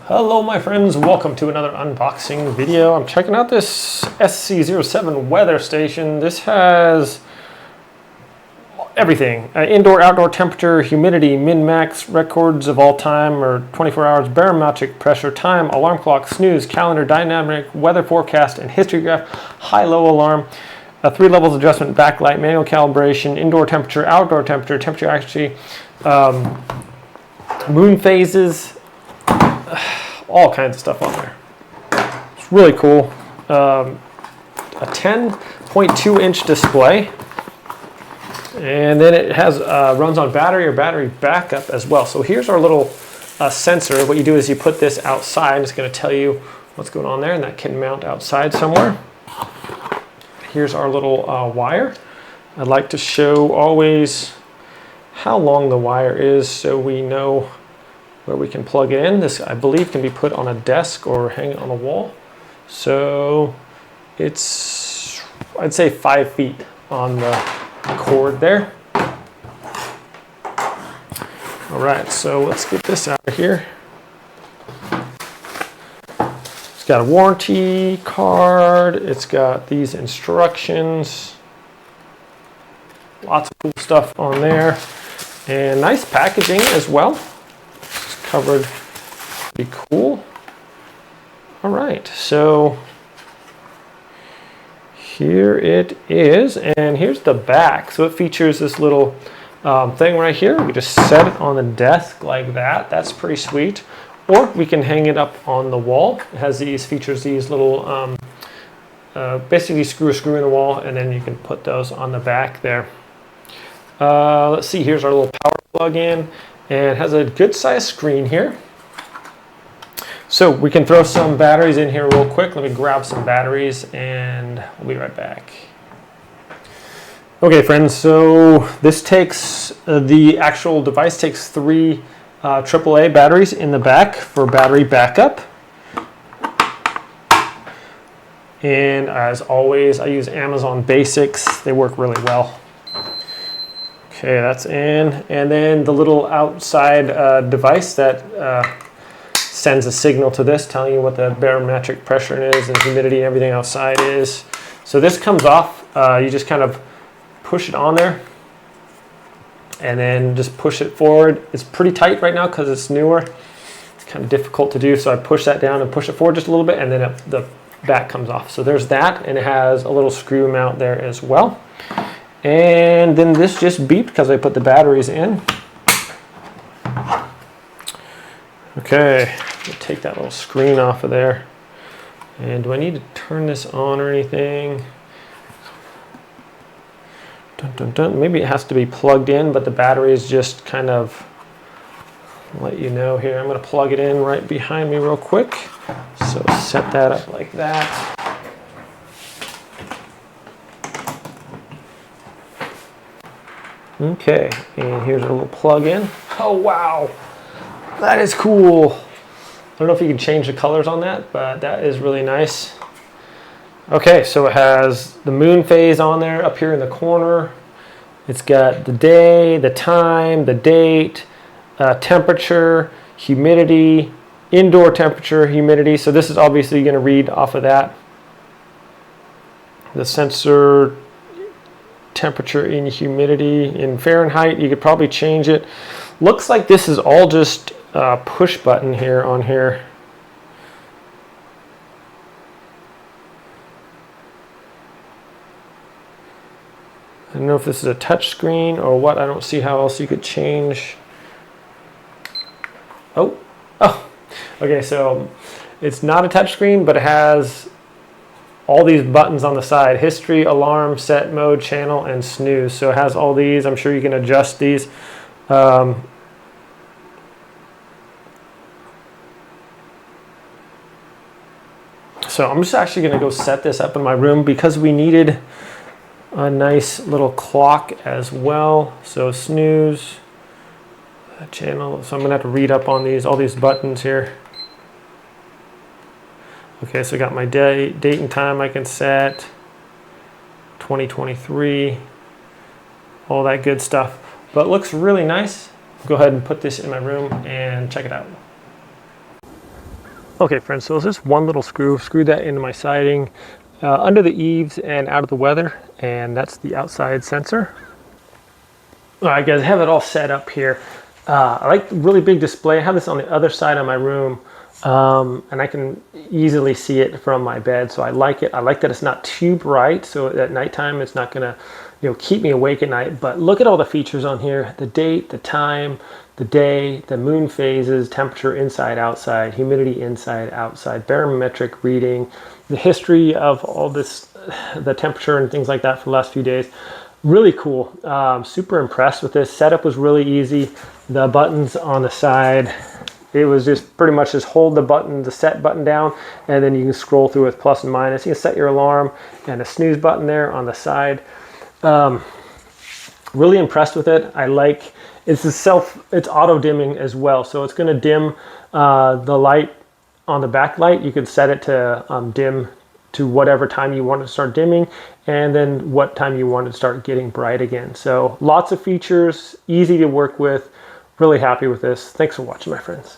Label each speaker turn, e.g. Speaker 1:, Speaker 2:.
Speaker 1: Hello my friends, welcome to another unboxing video. I'm checking out this SC07 weather station. This has everything. Indoor, outdoor temperature, humidity, min-max, records of all time or 24 hours, barometric pressure, time, alarm clock, snooze, calendar, dynamic, weather forecast, and history graph, high-low alarm, 3 levels adjustment, backlight, manual calibration, indoor temperature, outdoor temperature, temperature actually, moon phases, all kinds of stuff on there. It's really cool. A 10.2 inch display, and then it has runs on battery or battery backup as well. So here's our little sensor. What you do is you put this outside. It's going to tell you what's going on there, and that can mount outside somewhere. Here's our little wire. I'd like to show always how long the wire is so we know where we can plug it in. This, I believe, can be put on a desk or hang on a wall. So it's, I'd say 5 feet on the cord there. All right, so let's get this out of here. It's got a warranty card. It's got these instructions. Lots of cool stuff on there. And nice packaging as well. Covered, pretty cool. All right, so here it is, and here's the back. So it features this little thing right here. We just set it on the desk like that. That's pretty sweet. Or we can hang it up on the wall. It has these features, these little basically screw in the wall, and then you can put those on the back there. Let's see, here's our little power plug-in. And it has a good sized screen here. So we can throw some batteries in here real quick. Let me grab some batteries and we'll be right back. Okay friends, so this takes, the actual device takes 3 AAA batteries in the back for battery backup. And as always, I use Amazon Basics. They work really well. Okay, that's in, and then the little outside device that sends a signal to this telling you what the barometric pressure is and humidity and everything outside is. So this comes off, you just kind of push it on there and then just push it forward. It's pretty tight right now because it's newer. It's kind of difficult to do, so I push that down and push it forward just a little bit, and then the back comes off. So there's that, and it has a little screw mount there as well. And then this just beeped because I put the batteries in. Okay, we'll take that little screen off of there. And do I need to turn this on or anything? Dun, dun, dun. Maybe it has to be plugged in, but the battery is just kind of, I'll let you know here. I'm going to plug it in right behind me real quick. So set that up like that. Okay, and here's a little plug-in. Oh wow, that is cool. I don't know if you can change the colors on that, but that is really nice. Okay, so it has the moon phase on there up here in the corner. It's got the day, the time, the date, temperature, humidity, indoor temperature, humidity. So this is obviously going to read off of that. The sensor temperature in humidity in Fahrenheit. You could probably change it. Looks like this is all just push button here on here. I don't know if this is a touch screen or what. I don't see how else you could change. Oh, okay, so it's not a touch screen, but it has all these buttons on the side: history, alarm, set mode, channel, and snooze. So it has all these. I'm sure you can adjust these. So I'm just actually going to go set this up in my room because we needed a nice little clock as well. So snooze, channel. So I'm going to have to read up on these, all these buttons here. Okay, so I got my date and time I can set, 2023, all that good stuff. But it looks really nice. Go ahead and put this in my room and check it out. Okay friends, so it's just one little screw. Screw that into my siding under the eaves and out of the weather, and that's the outside sensor. All right guys, I have it all set up here. I like the really big display. I have this on the other side of my room, and I can easily see it from my bed, so I like it. I like that it's not too bright, so at nighttime it's not gonna keep me awake at night. But look at all the features on here: the date, the time, the day, the moon phases, temperature inside, outside, humidity inside, outside, barometric reading, the history of all this, the temperature and things like that for the last few days. Really cool. Super impressed with this. Setup was really easy. The buttons on the side, it was just pretty much just hold the button, the set button down, and then you can scroll through with plus and minus. You can set your alarm and a snooze button there on the side. Really impressed with it. I like it's auto dimming as well, so it's going to dim the light on the backlight. You could set it to dim to whatever time you want to start dimming, and then what time you want to start getting bright again. So lots of features, easy to work with. Really happy with this. Thanks for watching, my friends.